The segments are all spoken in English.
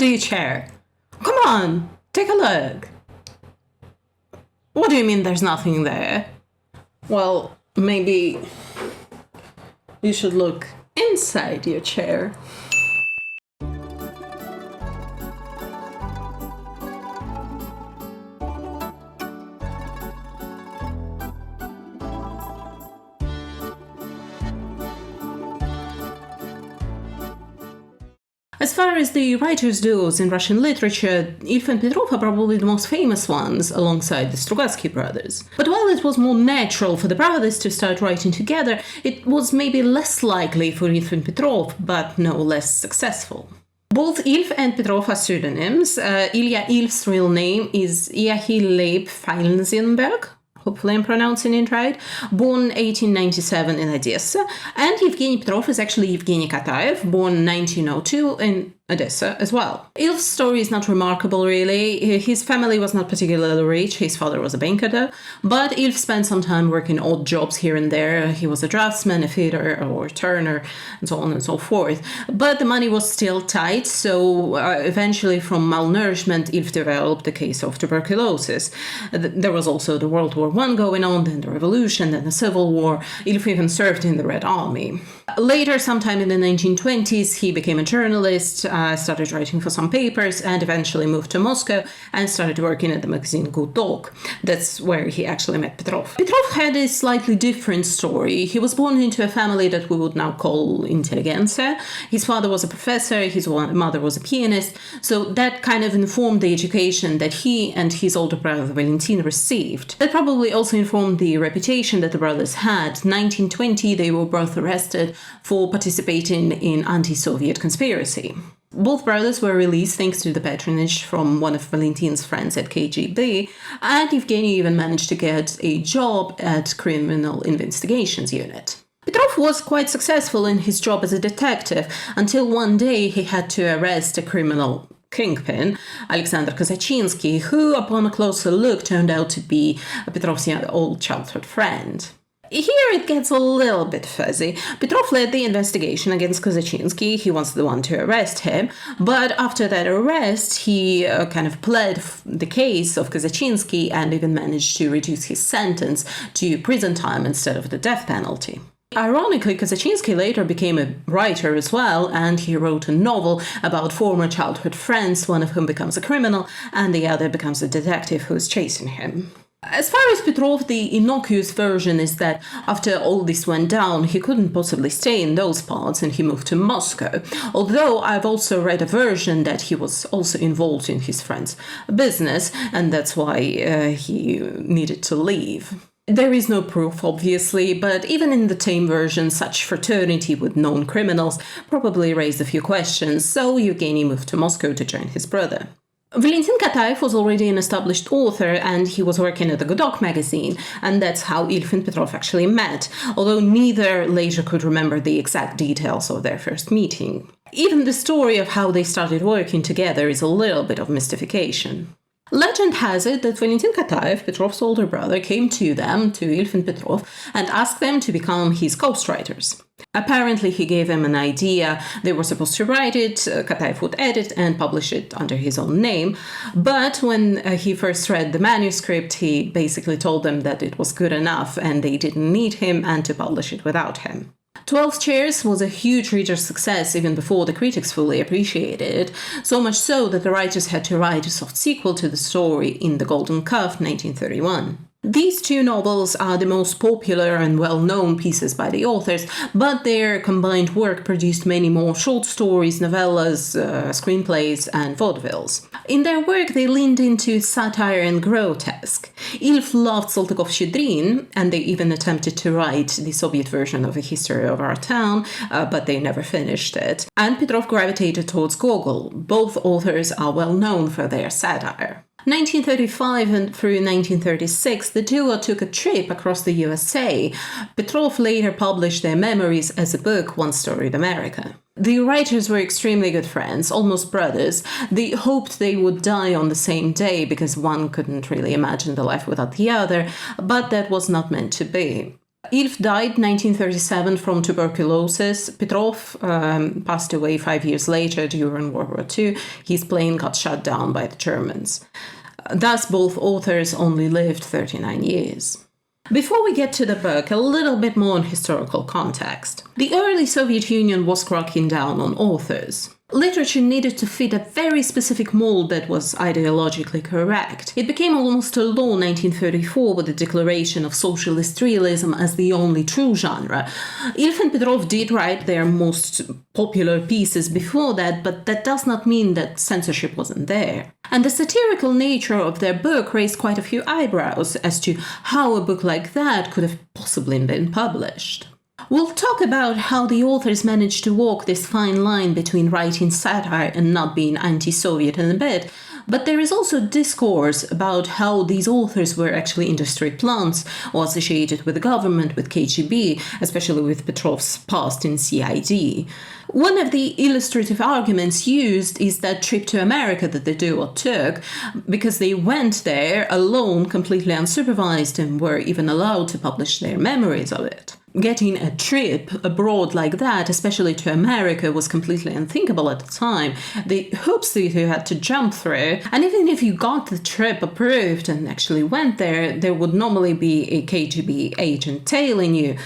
under your chair. Come on, take a look. What do you mean there's nothing there? Well, maybe you should look inside your chair. As far as the writers' duos in Russian literature, Ilya and Petrov are probably the most famous ones, alongside the Strugatsky brothers. But while it was more natural for the brothers to start writing together, it was maybe less likely for Ilya and Petrov, but no less successful. Both Ilya and Petrov are pseudonyms. Ilya's real name is Joachim Leib Feilensenberg. Hopefully I'm pronouncing it right, born 1897 in Odessa, and Evgeny Petrov is actually Evgeny Kataev, born 1902 in Odessa as well. Ilf's story is not remarkable, really. His family was not particularly rich. His father was a banker, though. But Ilf spent some time working odd jobs here and there. He was a draftsman, a fitter, or turner, and so on and so forth. But the money was still tight, so eventually from malnourishment, Ilf developed a case of tuberculosis. There was also the World War I going on, then the Revolution, then the Civil War. Ilf even served in the Red Army. Later, sometime in the 1920s, he became a journalist, started writing for some papers, and eventually moved to Moscow and started working at the magazine Good Dog. That's where he actually met Petrov. Petrov had a slightly different story. He was born into a family that we would now call intelligentsia. His father was a professor, his mother was a pianist, so that kind of informed the education that he and his older brother Valentin received. That probably also informed the reputation that the brothers had. 1920, they were both arrested for participating in anti-Soviet conspiracy. Both brothers were released thanks to the patronage from one of Valentin's friends at KGB, and Evgeny even managed to get a job at Criminal Investigations Unit. Petrov was quite successful in his job as a detective until one day he had to arrest a criminal kingpin, Alexander Kazachinsky, who, upon a closer look, turned out to be Petrov's old childhood friend. Here it gets a little bit fuzzy. Petrov led the investigation against Kazachinsky. He was the one to arrest him. But after that arrest, he kind of pled the case of Kazachinsky and even managed to reduce his sentence to prison time instead of the death penalty. Ironically, Kazachinsky later became a writer as well, and he wrote a novel about former childhood friends, one of whom becomes a criminal, and the other becomes a detective who's chasing him. As far as Petrov, the innocuous version is that after all this went down, he couldn't possibly stay in those parts and he moved to Moscow. Although I've also read a version that he was also involved in his friend's business, and that's why he needed to leave. There is no proof, obviously, but even in the tame version, such fraternity with known criminals probably raised a few questions, so Evgeny moved to Moscow to join his brother. Valentin Kataev was already an established author, and he was working at the Godok magazine, and that's how Ilya and Petrov actually met, although neither later could remember the exact details of their first meeting. Even the story of how they started working together is a little bit of mystification. Legend has it that Valentin Kataev, Petrov's older brother, came to them, to Ilya and Petrov, and asked them to become his ghostwriters. Apparently, he gave them an idea. They were supposed to write it, Kataev would edit and publish it under his own name. But when he first read the manuscript, he basically told them that it was good enough and they didn't need him and to publish it without him. 12 Chairs was a huge reader success even before the critics fully appreciated it, so much so that the writers had to write a soft sequel to the story in The Golden Cuff, 1931. These two novels are the most popular and well-known pieces by the authors, but their combined work produced many more short stories, novellas, screenplays, and vaudevilles. In their work, they leaned into satire and grotesque. Ilf loved Saltykov-Shchedrin, and they even attempted to write the Soviet version of A History of Our Town, but they never finished it. And Petrov gravitated towards Gogol. Both authors are well known for their satire. 1935 and through 1936, the duo took a trip across the USA. Petrov later published their memories as a book, One Storied America. The writers were extremely good friends, almost brothers. They hoped they would die on the same day because one couldn't really imagine the life without the other, but that was not meant to be. Ilf died 1937 from tuberculosis. Petrov passed away 5 years later during World War II. His plane got shot down by the Germans. Thus, both authors only lived 39 years. Before we get to the book, a little bit more on historical context. The early Soviet Union was cracking down on authors. Literature needed to fit a very specific mold that was ideologically correct. It became almost a law in 1934 with the declaration of socialist realism as the only true genre. Ilf and Petrov did write their most popular pieces before that, but that does not mean that censorship wasn't there. And the satirical nature of their book raised quite a few eyebrows as to how a book like that could have possibly been published. We'll talk about how the authors managed to walk this fine line between writing satire and not being anti-Soviet in a bit, but there is also discourse about how these authors were actually industry plants or associated with the government, with KGB, especially with Petrov's past in CID. One of the illustrative arguments used is that trip to America that the duo took, because they went there alone, completely unsupervised, and were even allowed to publish their memories of it. Getting a trip abroad like that, especially to America, was completely unthinkable at the time. The hoops that you had to jump through, and even if you got the trip approved and actually went there, there would normally be a KGB agent tailing you.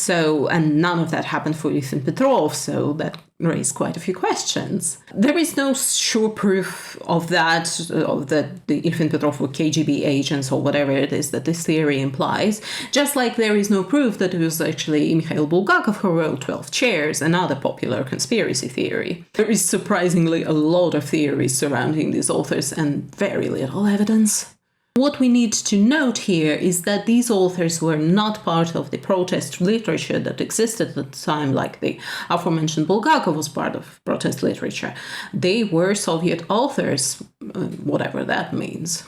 And none of that happened for Ilya and Petrov, so that raised quite a few questions. There is no sure proof of that the Ilya and Petrov were KGB agents or whatever it is that this theory implies, just like there is no proof that it was actually Mikhail Bulgakov who wrote 12 Chairs, another popular conspiracy theory. There is surprisingly a lot of theories surrounding these authors and very little evidence. What we need to note here is that these authors were not part of the protest literature that existed at the time, like the aforementioned Bulgakov was part of protest literature. They were Soviet authors, whatever that means.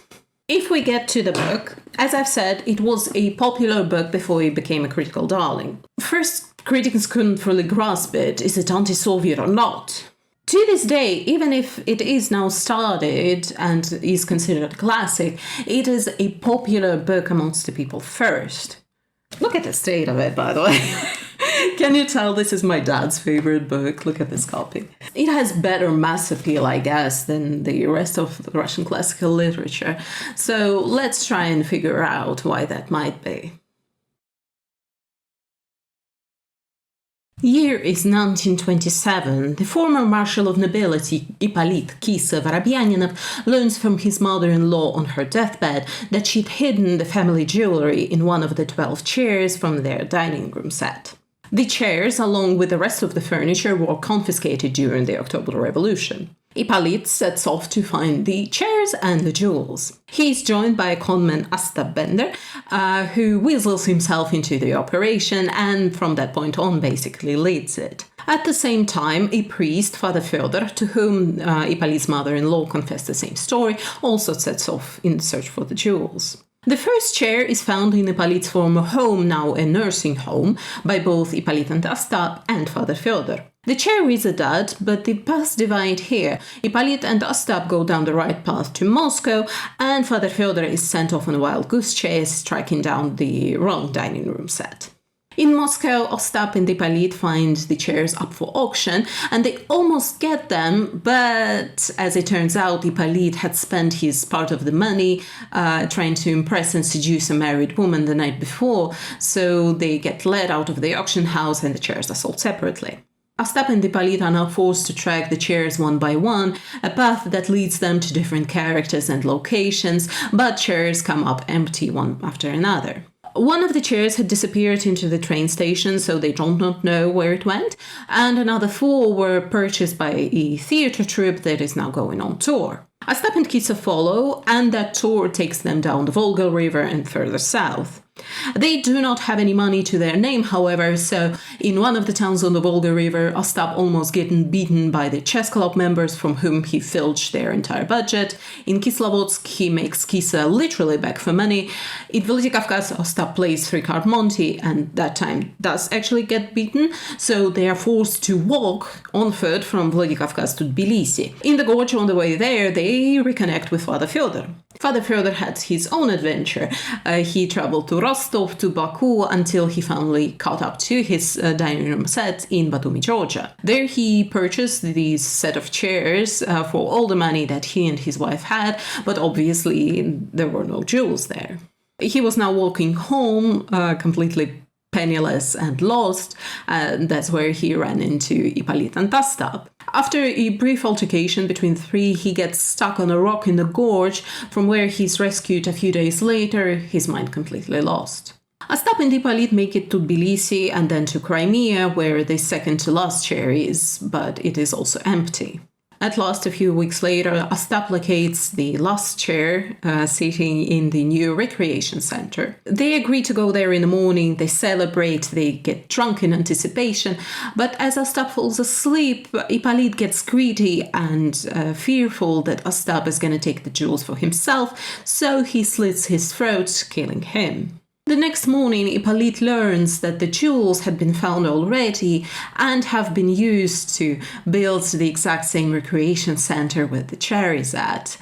If we get to the book, as I've said, it was a popular book before it became a critical darling. First, critics couldn't fully grasp it. Is it anti-Soviet or not? To this day, even if it is now studied and is considered a classic, it is a popular book amongst the people first. Look at the state of it, by the way. Can you tell this is my dad's favorite book? Look at this copy. It has better mass appeal, I guess, than the rest of the Russian classical literature. So let's try and figure out why that might be. Year is 1927. The former Marshal of Nobility, Ippolit Kisa Vorobyaninov, learns from his mother-in-law on her deathbed that she'd hidden the family jewelry in one of the 12 chairs from their dining room set. The chairs, along with the rest of the furniture, were confiscated during the October Revolution. Ippolit sets off to find the chairs and the jewels. He is joined by a conman, Ostap Bender, who weasels himself into the operation and from that point on basically leads it. At the same time, a priest, Father Fyodor, to whom Ippolit's mother-in-law confessed the same story, also sets off in search for the jewels. The first chair is found in Ippolit's former home, now a nursing home, by both Ippolit and Ostap and Father Fyodor. The chair is a dud, but the paths divide here. Ippolit and Ostap go down the right path to Moscow, and Father Fyodor is sent off on a wild goose chase, tracking down the wrong dining room set. In Moscow, Ostap and Ippolit find the chairs up for auction, and they almost get them, but as it turns out, Ippolit had spent his part of the money trying to impress and seduce a married woman the night before, so they get let out of the auction house and the chairs are sold separately. Ostap and Ippolit are now forced to track the chairs one by one, a path that leads them to different characters and locations, but chairs come up empty one after another. One of the chairs had disappeared into the train station, so they do not know where it went, and another 4 were purchased by a theatre troupe that is now going on tour. Ostap and Kisa follow, and that tour takes them down the Volga River and further south. They do not have any money to their name, however, so in one of the towns on the Volga River, Ostap almost getting beaten by the chess club members from whom he filched their entire budget. In Kislovodsk, he makes Kisa literally beg for money. In Vladikavkaz, Ostap plays 3-card Monty and that time does actually get beaten, so they are forced to walk on foot from Vladikavkaz to Tbilisi. In the gorge on the way there, they reconnect with Father Fyodor. Father Fyodor had his own adventure. He traveled to Rostov to Baku until he finally caught up to his dining room set in Batumi, Georgia. There he purchased this set of chairs for all the money that he and his wife had, but obviously there were no jewels there. He was now walking home completely penniless and lost, and that's where he ran into Ippolit and Ostap. After a brief altercation between the three, he gets stuck on a rock in the gorge, from where he's rescued a few days later, his mind completely lost. Ostap and Ippolit make it to Tbilisi and then to Crimea, where the second to last chair is, but it is also empty. At last, a few weeks later, Ostap locates the last chair sitting in the new recreation center. They agree to go there in the morning, they celebrate, they get drunk in anticipation, but as Ostap falls asleep, Ippolit gets greedy and fearful that Ostap is going to take the jewels for himself, so he slits his throat, killing him. The next morning, Ippolit learns that the jewels had been found already and have been used to build the exact same recreation center where the chair is at.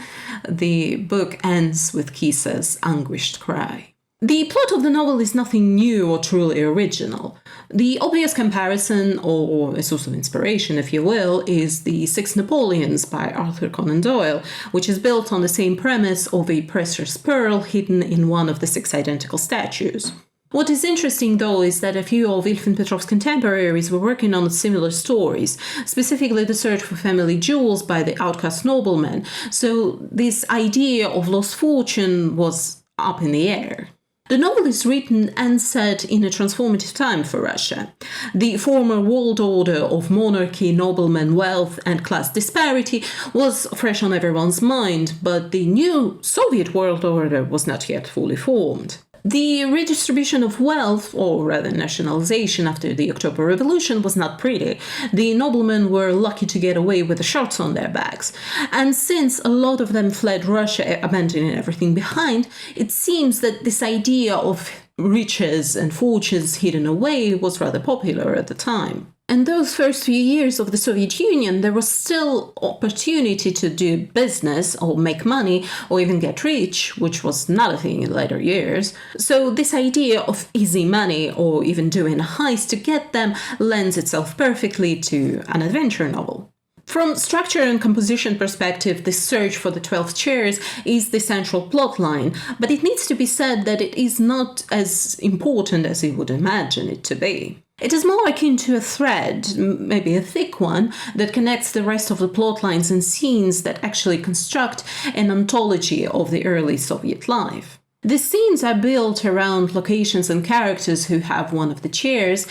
The book ends with Kisa's anguished cry. The plot of the novel is nothing new or truly original. The obvious comparison, or a source of inspiration, if you will, is The Six Napoleons by Arthur Conan Doyle, which is built on the same premise of a precious pearl hidden in one of the six identical statues. What is interesting, though, is that a few of Ilfin Petrov's contemporaries were working on similar stories, specifically the search for family jewels by the outcast nobleman, so this idea of lost fortune was up in the air. The novel is written and set in a transformative time for Russia. The former world order of monarchy, noblemen, wealth, and class disparity was fresh on everyone's mind, but the new Soviet world order was not yet fully formed. The redistribution of wealth, or rather nationalization after the October Revolution, was not pretty. The noblemen were lucky to get away with the shirts on their backs. And since a lot of them fled Russia, abandoning everything behind, it seems that this idea of riches and fortunes hidden away was rather popular at the time. In those first few years of the Soviet Union, there was still opportunity to do business or make money or even get rich, which was not a thing in later years. So this idea of easy money or even doing a heist to get them lends itself perfectly to an adventure novel. From structure and composition perspective, the search for the 12 chairs is the central plotline, but it needs to be said that it is not as important as you would imagine it to be. It is more akin to a thread, maybe a thick one, that connects the rest of the plot lines and scenes that actually construct an ontology of the early Soviet life. The scenes are built around locations and characters who have one of the chairs,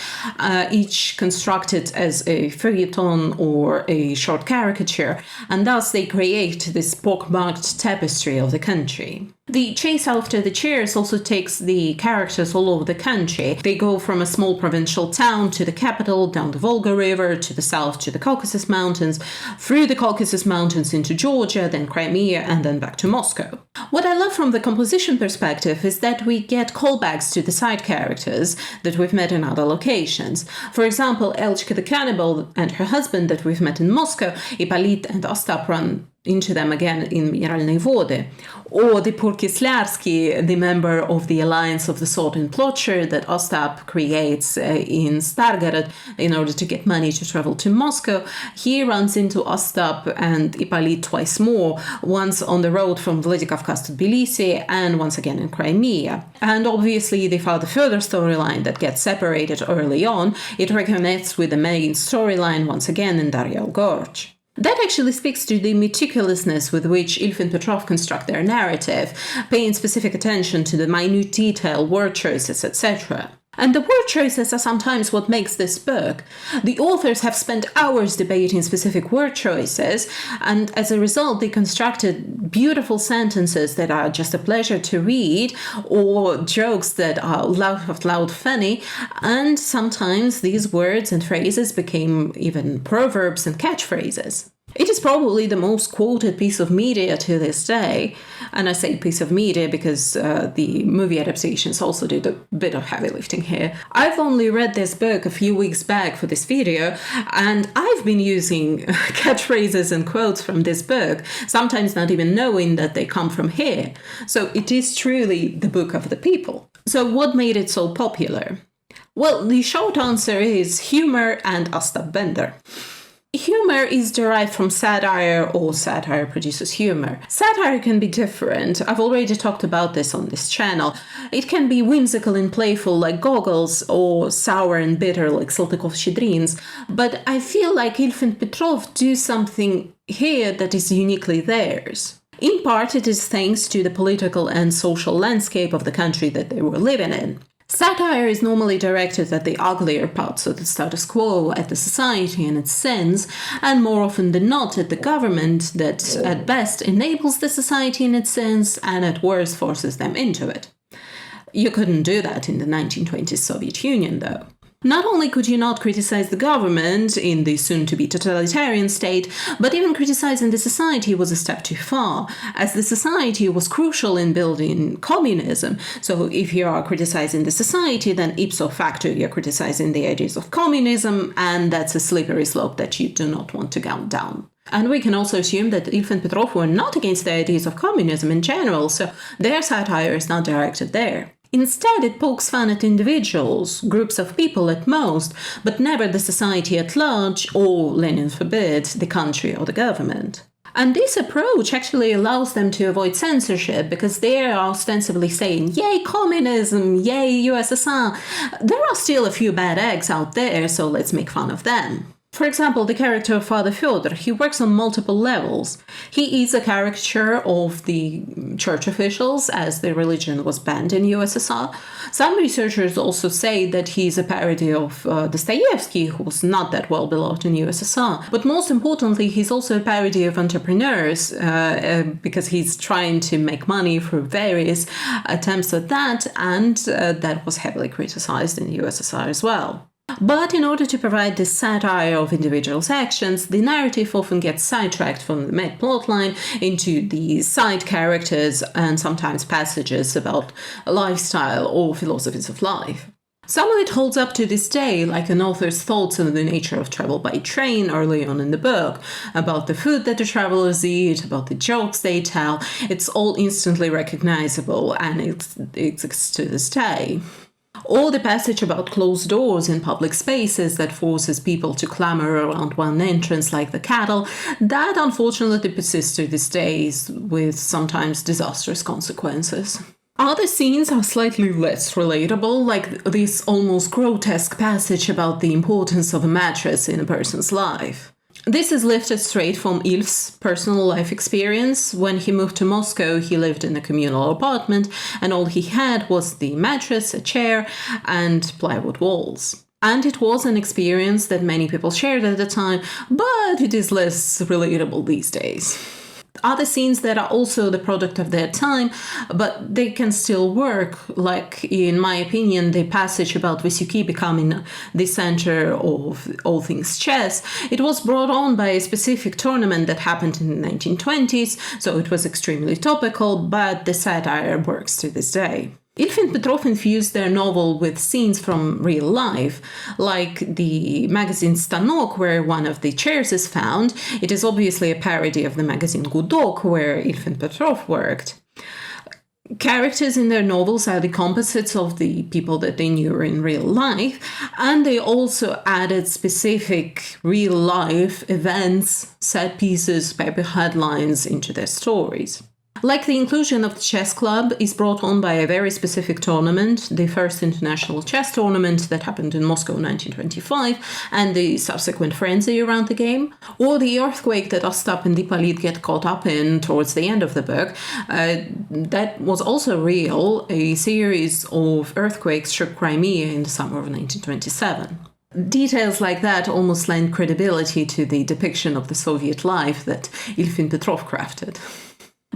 each constructed as a feuilleton or a short caricature, and thus they create this pockmarked tapestry of the country. The chase after the chairs also takes the characters all over the country. They go from a small provincial town to the capital, down the Volga River, to the south to the Caucasus Mountains, through the Caucasus Mountains into Georgia, then Crimea, and then back to Moscow. What I love from the composition perspective is that we get callbacks to the side characters that we've met in other locations. For example, Elchka the cannibal and her husband that we've met in Moscow, Ippolit and Ostap run into them again in Mineralnye Vody, or the Purkisляrsky, the member of the Alliance of the Sword and Plocher that Ostap creates in Stargorod in order to get money to travel to Moscow. He runs into Ostap and Ippolit twice more, once on the road from Vladikavkaz to Tbilisi and once again in Crimea. And obviously the further storyline that gets separated early on, it reconnects with the main storyline once again in Daryal Gorge. That actually speaks to the meticulousness with which Ilfin Petrov construct their narrative, paying specific attention to the minute detail, word choices, etc. And the word choices are sometimes what makes this book. The authors have spent hours debating specific word choices, and as a result they constructed beautiful sentences that are just a pleasure to read, or jokes that are laugh out loud funny, and sometimes these words and phrases became even proverbs and catchphrases. It is probably the most quoted piece of media to this day. And I say piece of media because the movie adaptations also did a bit of heavy lifting here. I've only read this book a few weeks back for this video, and I've been using catchphrases and quotes from this book, sometimes not even knowing that they come from here. So it is truly the book of the people. So what made it so popular? Well, the short answer is humor and Ostap Bender. Humor is derived from satire, or satire produces humor. Satire can be different. I've already talked about this on this channel. It can be whimsical and playful like Gogol's, or sour and bitter like Saltykov-Shchedrin's. But I feel like Ilya and Petrov do something here that is uniquely theirs. In part, it is thanks to the political and social landscape of the country that they were living in. Satire is normally directed at the uglier parts of the status quo, at the society and its sins, and more often than not at the government that, at best, enables the society in its sins and at worst forces them into it. You couldn't do that in the 1920s Soviet Union, though. Not only could you not criticize the government in the soon-to-be totalitarian state, but even criticizing the society was a step too far, as the society was crucial in building communism. So if you are criticizing the society, then ipso facto you're criticizing the ideas of communism, and that's a slippery slope that you do not want to go down. And we can also assume that Ilya and Petrov were not against the ideas of communism in general, so their satire is not directed there. Instead, it pokes fun at individuals, groups of people at most, but never the society at large, or, Lenin forbid, the country or the government. And this approach actually allows them to avoid censorship, because they are ostensibly saying, yay communism, yay USSR. There are still a few bad eggs out there, so let's make fun of them. For example, the character of Father Fyodor, he works on multiple levels. He is a caricature of the church officials, as the religion was banned in USSR. Some researchers also say that he is a parody of Dostoevsky, who was not that well beloved in USSR. But most importantly, he's also a parody of entrepreneurs, because he's trying to make money through various attempts at that, and that was heavily criticized in the USSR as well. But in order to provide this satire of individuals' actions, the narrative often gets sidetracked from the main plotline into the side characters and sometimes passages about lifestyle or philosophies of life. Some of it holds up to this day, like an author's thoughts on the nature of travel by train early on in the book, about the food that the travelers eat, about the jokes they tell. It's all instantly recognizable, and it exists to this day. Or the passage about closed doors in public spaces that forces people to clamor around one entrance like the cattle, that unfortunately persists to this day with sometimes disastrous consequences. Other scenes are slightly less relatable, like this almost grotesque passage about the importance of a mattress in a person's life. This is lifted straight from Ilf's personal life experience. When he moved to Moscow, he lived in a communal apartment, and all he had was the mattress, a chair, and plywood walls. And it was an experience that many people shared at the time, but it is less relatable these days. Other scenes that are also the product of their time, but they can still work, like, in my opinion, the passage about Vasyuki becoming the center of all things chess. It was brought on by a specific tournament that happened in the 1920s, so it was extremely topical, but the satire works to this day. Ilya and Petrov infused their novel with scenes from real life, like the magazine Stanok, where one of the chairs is found. It is obviously a parody of the magazine Gudok, where Ilya and Petrov worked. Characters in their novels are the composites of the people that they knew in real life, and they also added specific real-life events, set pieces, paper headlines into their stories. Like the inclusion of the chess club is brought on by a very specific tournament, the first international chess tournament that happened in Moscow in 1925, and the subsequent frenzy around the game, or the earthquake that Ostap and Ippolit get caught up in towards the end of the book. That was also real. A series of earthquakes shook Crimea in the summer of 1927. Details like that almost lend credibility to the depiction of the Soviet life that Ilya and Petrov crafted.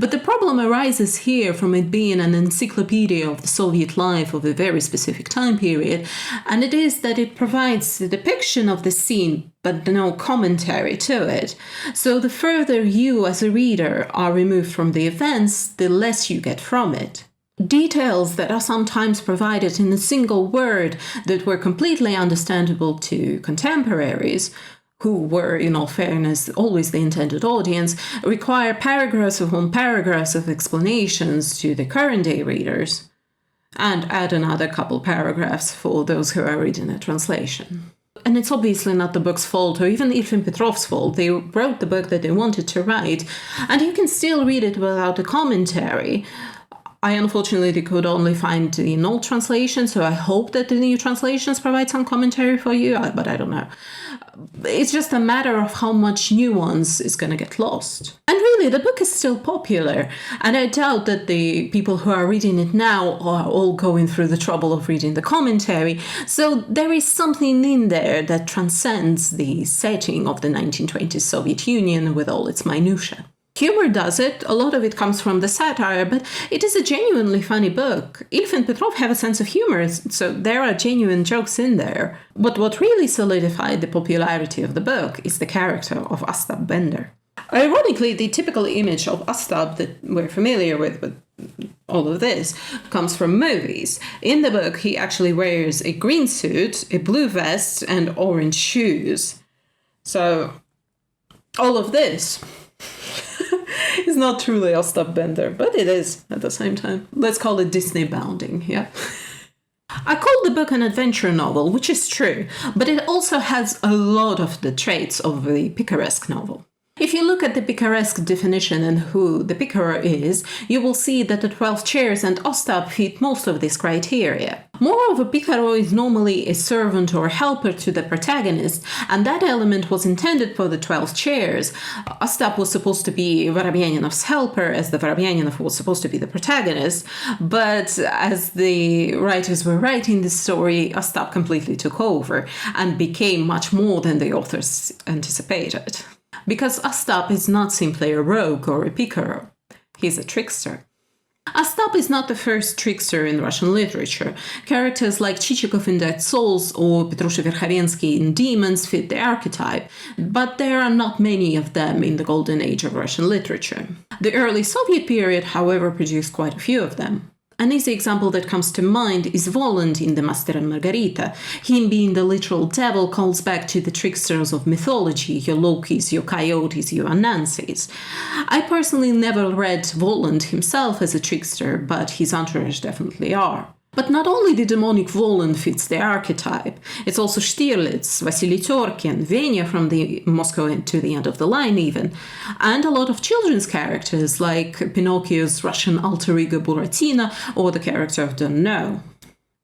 But the problem arises here from it being an encyclopedia of the Soviet life of a very specific time period, and it is that it provides the depiction of the scene but no commentary to it. So the further you as a reader are removed from the events, the less you get from it. Details that are sometimes provided in a single word that were completely understandable to contemporaries, who were, in all fairness, always the intended audience, require paragraphs upon paragraphs of explanations to the current-day readers, and add another couple paragraphs for those who are reading a translation. And it's obviously not the book's fault, or even Petrov's fault. They wrote the book that they wanted to write, and you can still read it without a commentary. I unfortunately could only find the old translation, so I hope that the new translations provide some commentary for you, but I don't know. It's just a matter of how much nuance is going to get lost. And really, the book is still popular, and I doubt that the people who are reading it now are all going through the trouble of reading the commentary, so there is something in there that transcends the setting of the 1920s Soviet Union with all its minutiae. Humor does it, a lot of it comes from the satire, but it is a genuinely funny book. Ilya and Petrov have a sense of humor, so there are genuine jokes in there. But what really solidified the popularity of the book is the character of Ostap Bender. Ironically, the typical image of Ostap that we're familiar with all of this comes from movies. In the book, he actually wears a green suit, a blue vest, and orange shoes. So, all of this is not truly Ostap Bender, but it is at the same time. Let's call it Disney bounding, yeah? I called the book an adventure novel, which is true, but it also has a lot of the traits of the picaresque novel. If you look at the picaresque definition and who the picarer is, you will see that the 12 chairs and Ostap fit most of this criteria. Moreover, picarer is normally a servant or helper to the protagonist, and that element was intended for the 12 chairs. Ostap was supposed to be Vorobyanov's helper, as the Vorobyanov was supposed to be the protagonist, but as the writers were writing this story, Ostap completely took over and became much more than the authors anticipated. Because Ostap is not simply a rogue or a picarer, he's a trickster. Ostap is not the first trickster in Russian literature. Characters like Chichikov in Dead Souls or Petrusha Verkhovensky in Demons fit the archetype, but there are not many of them in the golden age of Russian literature. The early Soviet period, however, produced quite a few of them. An easy example that comes to mind is Voland in The Master and Margarita. Him being the literal devil calls back to the tricksters of mythology, your Lokis, your Coyotes, your Anansis. I personally never read Voland himself as a trickster, but his entourage definitely are. But not only the demonic Voland fits the archetype, it's also Stirlitz, Vasily Tyorkin, Venya from the Moscow to the End of the Line even, and a lot of children's characters like Pinocchio's Russian alter ego Buratino or the character of Don't Know.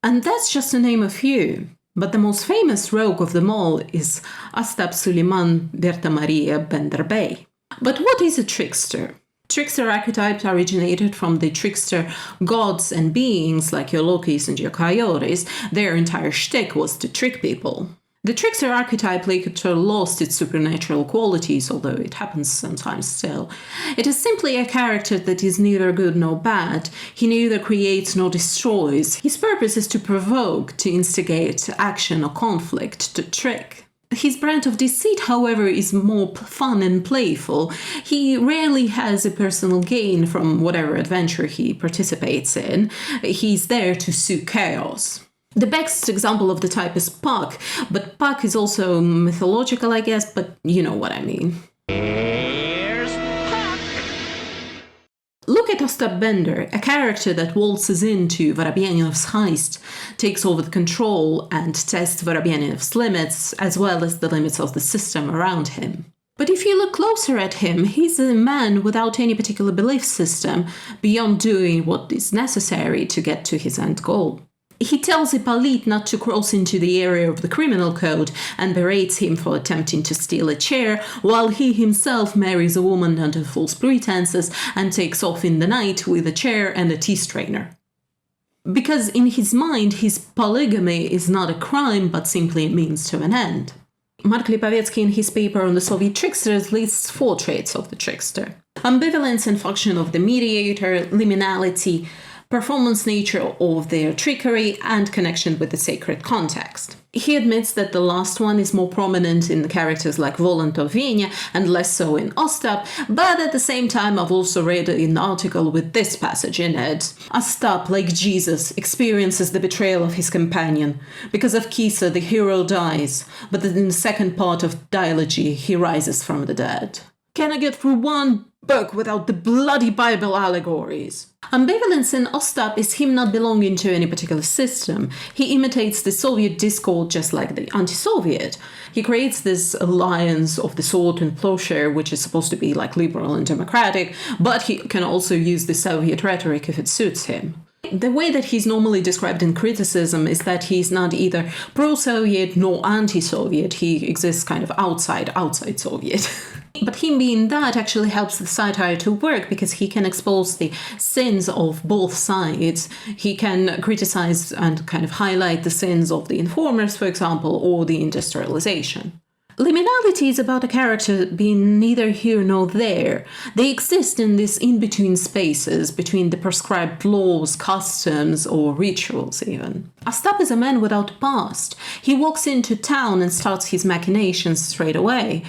And that's just to name a few. But the most famous rogue of them all is Ostap Suleiman Berta Maria Bender Bey. But what is a trickster? Trickster archetypes originated from the trickster gods and beings like your Lokis and your Coyotes. Their entire shtick was to trick people. The trickster archetype later lost its supernatural qualities, although it happens sometimes still. It is simply a character that is neither good nor bad. He neither creates nor destroys. His purpose is to provoke, to instigate action or conflict, to trick. His brand of deceit, however, is more fun and playful. He rarely has a personal gain from whatever adventure he participates in. He's there to sow chaos. The best example of the type is Puck, but Puck is also mythological, I guess, but you know what I mean. Here's Puck! Look at Ostap Bender, a character that waltzes into Vorobyanov's heist, takes over the control, and tests Vorobyanov's limits, as well as the limits of the system around him. But if you look closer at him, he's a man without any particular belief system, beyond doing what is necessary to get to his end goal. He tells Hippolyte not to cross into the area of the criminal code and berates him for attempting to steal a chair, while he himself marries a woman under false pretenses and takes off in the night with a chair and a tea strainer. Because in his mind, his polygamy is not a crime, but simply a means to an end. Mark Lipovetsky in his paper on the Soviet tricksters lists 4 traits of the trickster. Ambivalence and function of the mediator, liminality, performance nature of their trickery, and connection with the sacred context. He admits that the last one is more prominent in characters like Evgeny and less so in Ostap, but at the same time I've also read an article with this passage in it. Ostap, like Jesus, experiences the betrayal of his companion. Because of Kisa, the hero dies, but in the second part of dialogy he rises from the dead. Can I get through one book without the bloody Bible allegories? Ambivalence in Ostap is him not belonging to any particular system. He imitates the Soviet discord just like the anti-Soviet. He creates this alliance of the sword and plowshare, which is supposed to be like liberal and democratic, but he can also use the Soviet rhetoric if it suits him. The way that he's normally described in criticism is that he's not either pro-Soviet nor anti-Soviet. He exists kind of outside Soviet. But him being that actually helps the satire to work because he can expose the sins of both sides. He can criticize and kind of highlight the sins of the informers, for example, or the industrialization. Liminality is about a character being neither here nor there. They exist in these in-between spaces, between the prescribed laws, customs, or rituals even. Ostap is a man without a past. He walks into town and starts his machinations straight away.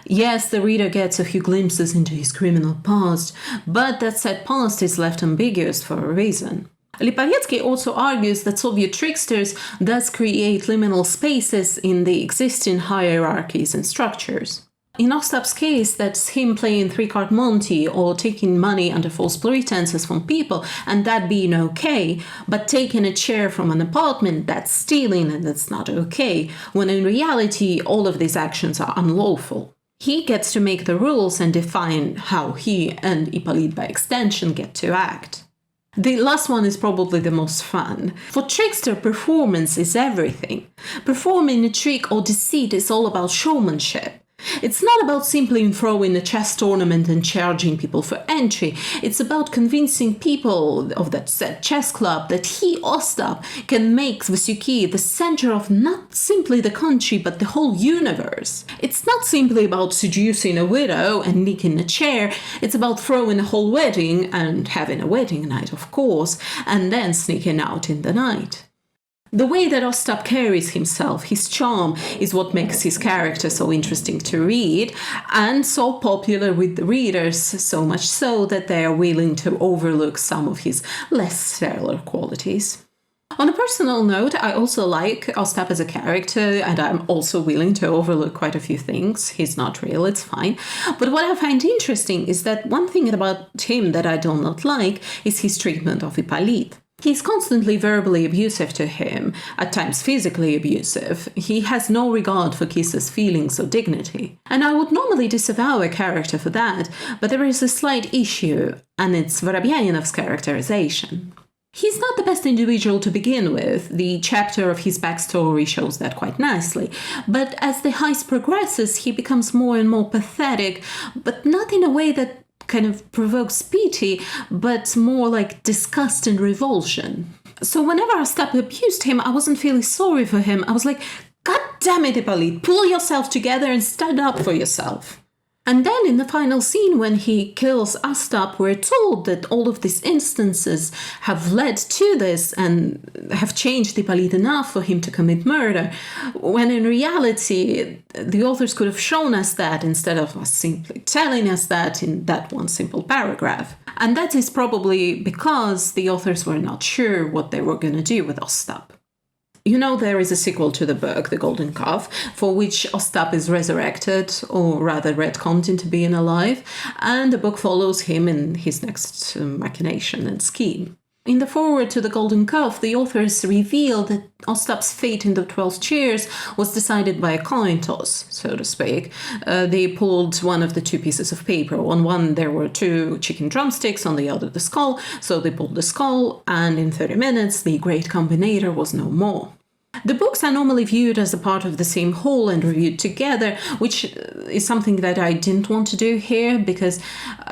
Yes, the reader gets a few glimpses into his criminal past, but that said past is left ambiguous for a reason. Lipovetsky also argues that Soviet tricksters thus create liminal spaces in the existing hierarchies and structures. In Ostap's case, that's him playing three-card Monty or taking money under false pretenses from people and that being okay, but taking a chair from an apartment, that's stealing and that's not okay, when in reality all of these actions are unlawful. He gets to make the rules and define how he and Ippolit by extension get to act. The last one is probably the most fun. For Trickster, performance is everything. Performing a trick or deceit is all about showmanship. It's not about simply throwing a chess tournament and charging people for entry. It's about convincing people of that said chess club that he, Ostap, can make Vasuki the center of not simply the country but the whole universe. It's not simply about seducing a widow and nicking a chair. It's about throwing a whole wedding and having a wedding night, of course, and then sneaking out in the night. The way that Ostap carries himself, his charm, is what makes his character so interesting to read and so popular with the readers, so much so that they are willing to overlook some of his less stellar qualities. On a personal note, I also like Ostap as a character, and I'm also willing to overlook quite a few things. He's not real, it's fine. But what I find interesting is that one thing about him that I do not like is his treatment of Ippolit. He's constantly verbally abusive to him, at times physically abusive. He has no regard for Kisa's feelings or dignity. And I would normally disavow a character for that, but there is a slight issue, and it's Vorobyanov's characterization. He's not the best individual to begin with. The chapter of his backstory shows that quite nicely. But as the heist progresses, he becomes more and more pathetic, but not in a way that kind of provokes pity, but more like disgust and revulsion. So whenever Ostap abused him, I wasn't feeling sorry for him. I was like, God damn it, Ippolit, pull yourself together and stand up for yourself. And then in the final scene when he kills Ostap, we're told that all of these instances have led to this and have changed Ippolit enough for him to commit murder, when in reality the authors could have shown us that instead of us simply telling us that in that one simple paragraph. And that is probably because the authors were not sure what they were going to do with Ostap. You know, there is a sequel to the book, The Golden Calf, for which Ostap is resurrected, or rather retconned into being alive, and the book follows him in his next machination and scheme. In the foreword to The Golden Calf, the authors reveal that Ostap's fate in the 12 chairs was decided by a coin toss, so to speak. They pulled one of the two pieces of paper. On one there were 2 chicken drumsticks, on the other the skull, so they pulled the skull, and in 30 minutes the great combinator was no more. The books are normally viewed as a part of the same whole and reviewed together, which is something that I didn't want to do here because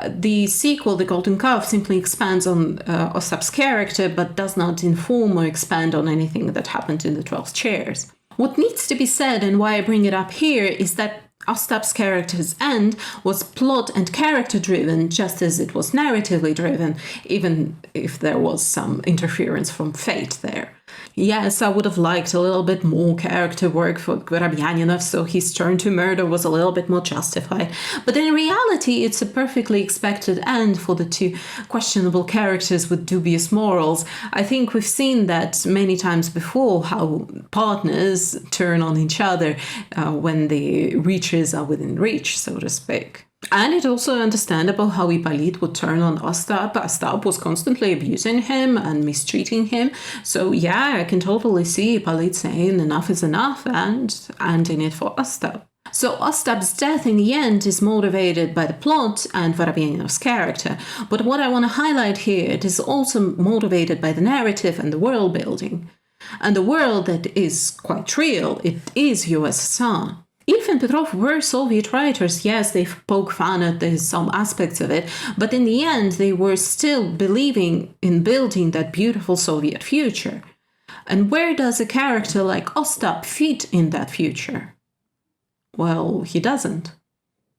the sequel, The Golden Calf, simply expands on Ostap's character but does not inform or expand on anything that happened in the 12 chairs. What needs to be said, and why I bring it up here, is that Ostap's character's end was plot and character driven, just as it was narratively driven, even if there was some interference from fate there. Yes, I would have liked a little bit more character work for Vorobyaninov, so his turn to murder was a little bit more justified. But in reality, it's a perfectly expected end for the two questionable characters with dubious morals. I think we've seen that many times before, how partners turn on each other when the reaches are within reach, so to speak. And it's also understandable how Ippolit would turn on Ostap. Ostap was constantly abusing him and mistreating him. So yeah, I can totally see Ippolit saying enough is enough and ending it for Ostap. So Ostap's death in the end is motivated by the plot and Vorobyanov's character. But what I want to highlight here, it is also motivated by the narrative and the world building. And the world that is quite real, it is USSR. Ilya and Petrov were Soviet writers. Yes, they poke fun at some aspects of it, but in the end, they were still believing in building that beautiful Soviet future. And where does a character like Ostap fit in that future? Well, he doesn't.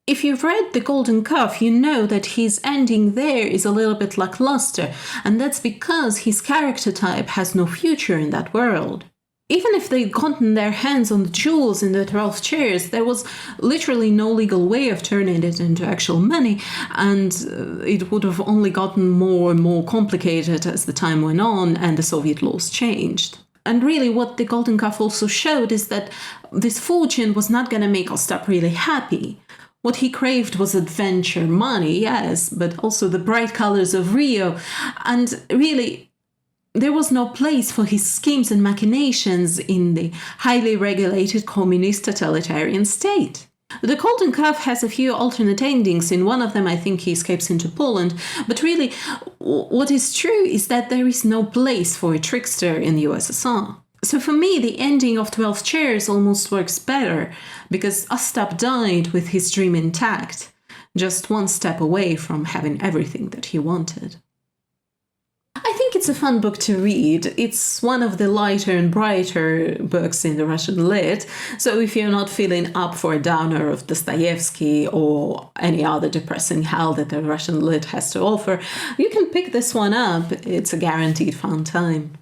If you've read The Golden Calf, you know that his ending there is a little bit lackluster, and that's because his character type has no future in that world. Even if they'd gotten their hands on the jewels in the 12 chairs, there was literally no legal way of turning it into actual money, and it would have only gotten more and more complicated as the time went on and the Soviet laws changed. And really what the Golden Calf also showed is that this fortune was not going to make Ostap really happy. What he craved was adventure, money, yes, but also the bright colors of Rio, and really there was no place for his schemes and machinations in the highly regulated communist totalitarian state. The Golden Calf has a few alternate endings. In one of them, I think he escapes into Poland. But really, what is true is that there is no place for a trickster in the USSR. So for me, the ending of 12 Chairs almost works better, because Ostap died with his dream intact, just one step away from having everything that he wanted. I think it's a fun book to read. It's one of the lighter and brighter books in the Russian lit, so if you're not feeling up for a downer of Dostoevsky or any other depressing hell that the Russian lit has to offer, you can pick this one up. It's a guaranteed fun time.